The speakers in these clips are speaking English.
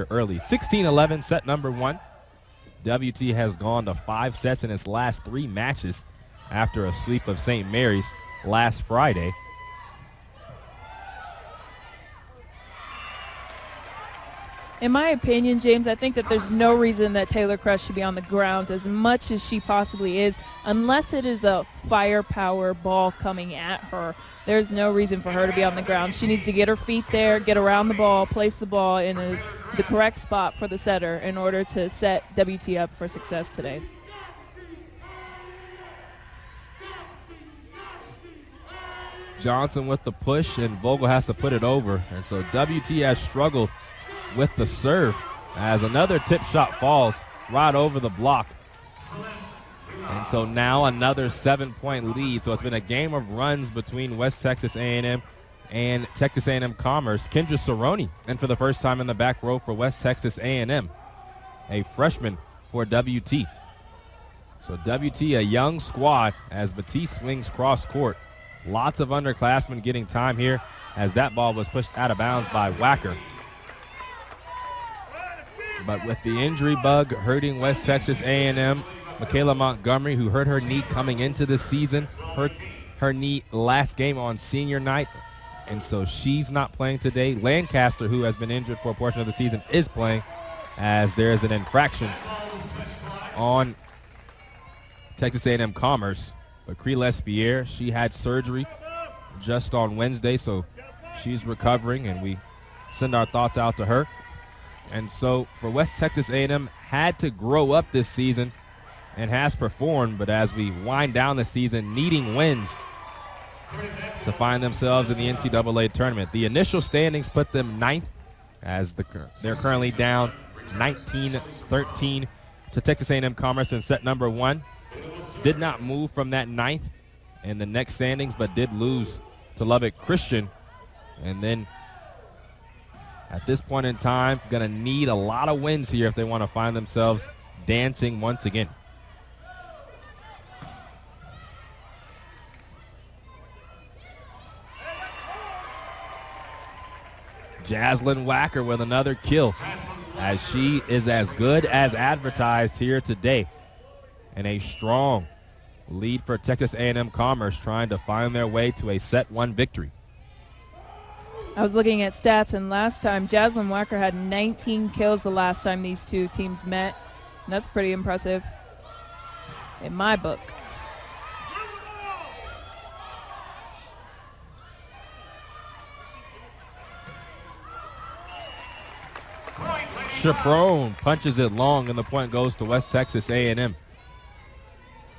early. 16-11, set number 1. WT has gone to 5 sets in its last 3 matches after a sweep of St. Mary's last Friday. In my opinion, James, I think that there's no reason that Taylor Crest should be on the ground as much as she possibly is, unless it is a firepower ball coming at her. There's no reason for her to be on the ground. She needs to get her feet there, get around the ball, place the ball in the correct spot for the setter in order to set WT up for success today. Johnson with the push, and Vogel has to put it over. And so WT has struggled with the serve as another tip shot falls right over the block. And so now another 7-point lead. So it's been a game of runs between West Texas A&M and Texas A&M Commerce. Kendra Cerrone, and for the first time in the back row for West Texas A&M, a freshman for WT. So WT, a young squad as Batiste swings cross court. Lots of underclassmen getting time here as that ball was pushed out of bounds by Wacker. But with the injury bug hurting West Texas A&M, Michaela Montgomery, who hurt her knee coming into the season, hurt her knee last game on senior night, and so she's not playing today. Lancaster, who has been injured for a portion of the season, is playing as there is an infraction on Texas A&M Commerce. But Cree Lespierre, she had surgery just on Wednesday, so she's recovering, and we send our thoughts out to her. And so for West Texas A&M, had to grow up this season and has performed, but as we wind down the season, needing wins to find themselves in the NCAA tournament. The initial standings put them 9th as they're currently down 19-13 to Texas A&M Commerce in set number 1. Did not move from that 9th in the next standings, but did lose to Lubbock Christian. And then at this point in time, going to need a lot of wins here if they want to find themselves dancing once again. Jaslyn Wacker with another kill as she is as good as advertised here today. And a strong lead for Texas A&M Commerce trying to find their way to a set 1 victory. I was looking at stats, and last time Jaslyn Wacker had 19 kills the last time these two teams met. And that's pretty impressive in my book. Chaperone punches it long, and the point goes to West Texas A&M.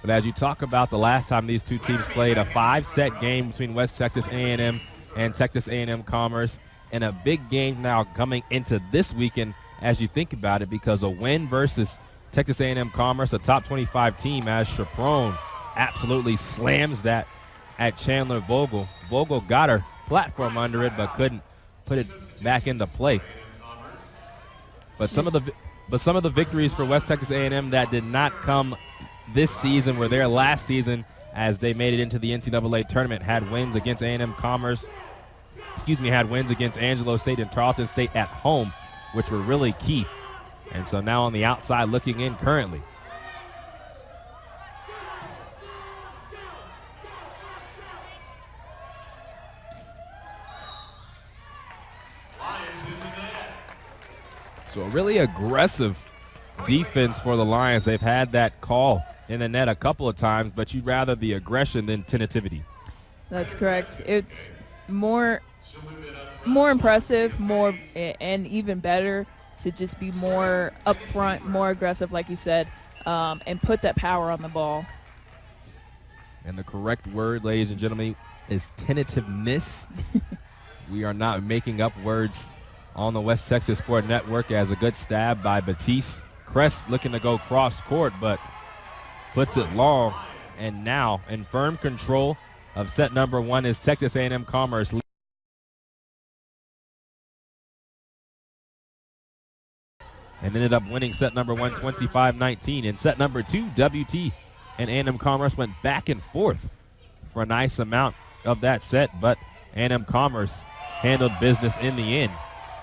But as you talk about the last time these two teams played, a 5-set game between West Texas A&M and Texas A&M Commerce, and a big game now coming into this weekend as you think about it, because a win versus Texas A&M Commerce, a top 25 team, as Chaperone absolutely slams that at Chandler Vogel. Vogel got her platform under it, but couldn't put it back into play. But some of the victories for West Texas A&M that did not come this season were there last season as they made it into the NCAA tournament. Had wins against A&M Commerce, had wins against Angelo State and Tarleton State at home, which were really key. And so now on the outside looking in currently. So a really aggressive defense for the Lions. They've had that call in the net a couple of times, but you'd rather the aggression than tentativity. That's correct. It's more impressive, and even better to just be more upfront, more aggressive, like you said, and put that power on the ball. And the correct word, ladies and gentlemen, is tentativeness. We are not making up words on the West Texas Sport Network, as a good stab by Batiste. Crest looking to go cross court, but puts it long. And now in firm control of set number 1 is Texas A&M Commerce. And ended up winning set number 1 25-19. In set number 2, WT and A&M Commerce went back and forth for a nice amount of that set, but A&M Commerce handled business in the end.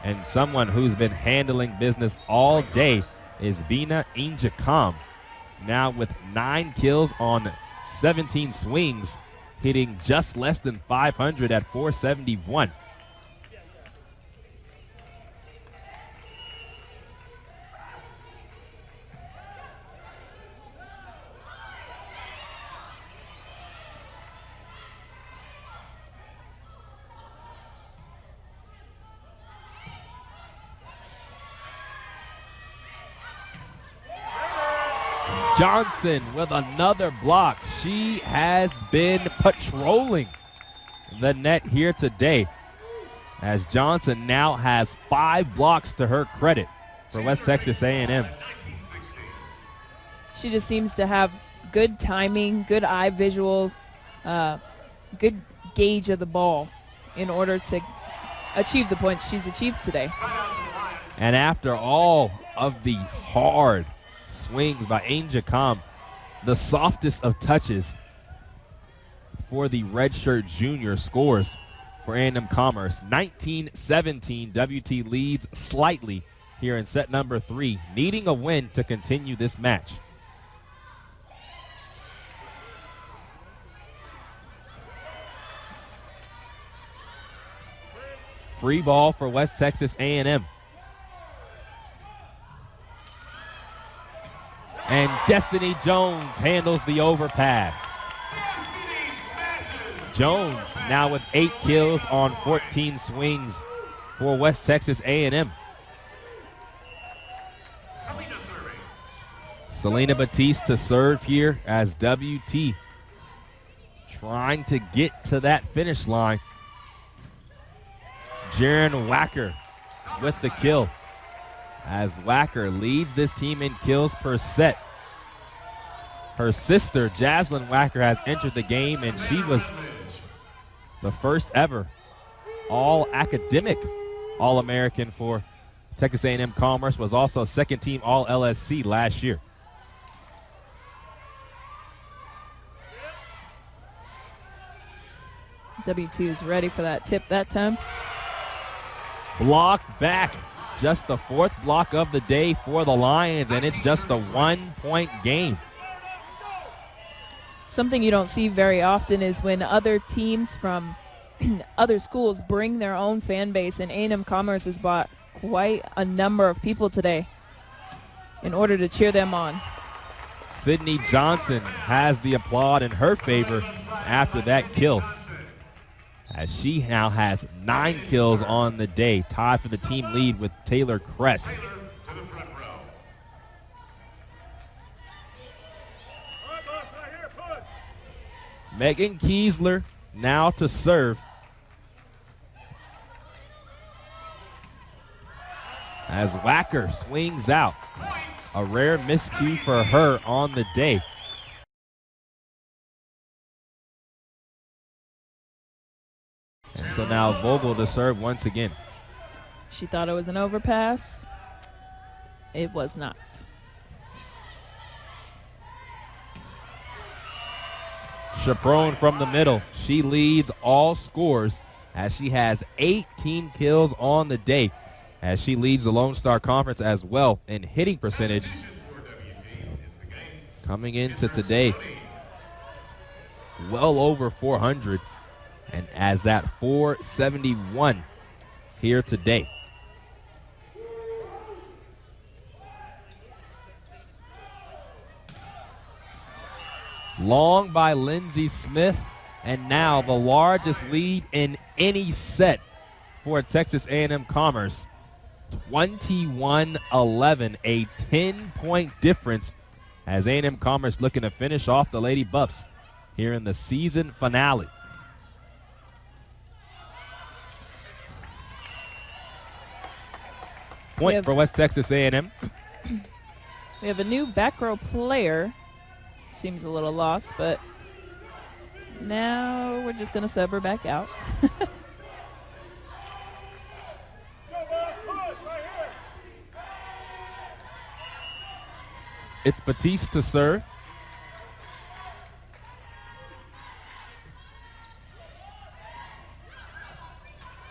And someone who's been handling business all day is Bina Injakam, now with 9 kills on 17 swings, hitting just less than 500 at 471. Johnson with another block. She has been patrolling the net here today, as Johnson now has 5 blocks to her credit for West Texas A&M. She just seems to have good timing, good eye visual, good gauge of the ball in order to achieve the points she's achieved today. And after all of the hard swings by Injakam, the softest of touches for the redshirt junior scores for A&M Commerce. 19-17, WT leads slightly here in set number 3, needing a win to continue this match. Free ball for West Texas A&M. And Destiny Jones handles the overpass. Jones now with 8 kills on 14 swings for West Texas A&M. Selena Batiste to serve here as WT trying to get to that finish line. Jaren Wacker with the kill, as Wacker leads this team in kills per set. Her sister, Jaslyn Wacker, has entered the game, and she was the first ever all-academic All-American for Texas A&M Commerce, was also second team All-LSC last year. W2 is ready for that tip that time. Blocked back. Just the 4th block of the day for the Lions, and it's just a 1-point game. Something you don't see very often is when other teams from other schools bring their own fan base, and A&M Commerce has brought quite a number of people today in order to cheer them on. Sydney Johnson has the applaud in her favor after that kill, as she now has 9 kills on the day, tied for the team lead with Taylor Kress. Megan Kiesler now to serve, as Wacker swings out. A rare miscue for her on the day. And so now Vogel to serve once again. She thought it was an overpass. It was not. Chaperone from the middle. She leads all scores as she has 18 kills on the day, as she leads the Lone Star Conference as well in hitting percentage. Coming into today, well over 400. And as at 471 here today. Long by Lindsey Smith, and now the largest lead in any set for Texas A&M Commerce. 21-11, a 10-point difference, as A&M Commerce looking to finish off the Lady Buffs here in the season finale. Point for West Texas A&M. We have a new back row player. Seems a little lost, but now we're just going to sub her back out. It's Batiste to serve.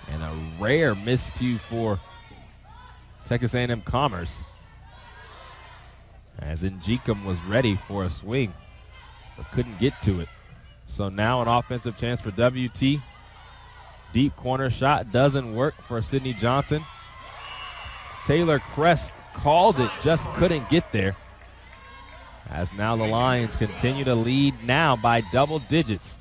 And a rare miscue for Texas A&M Commerce. As Njikam was ready for a swing, but couldn't get to it. So now an offensive chance for WT. Deep corner shot doesn't work for Sydney Johnson. Taylor Kress called it, just couldn't get there. As now the Lions continue to lead now by double digits.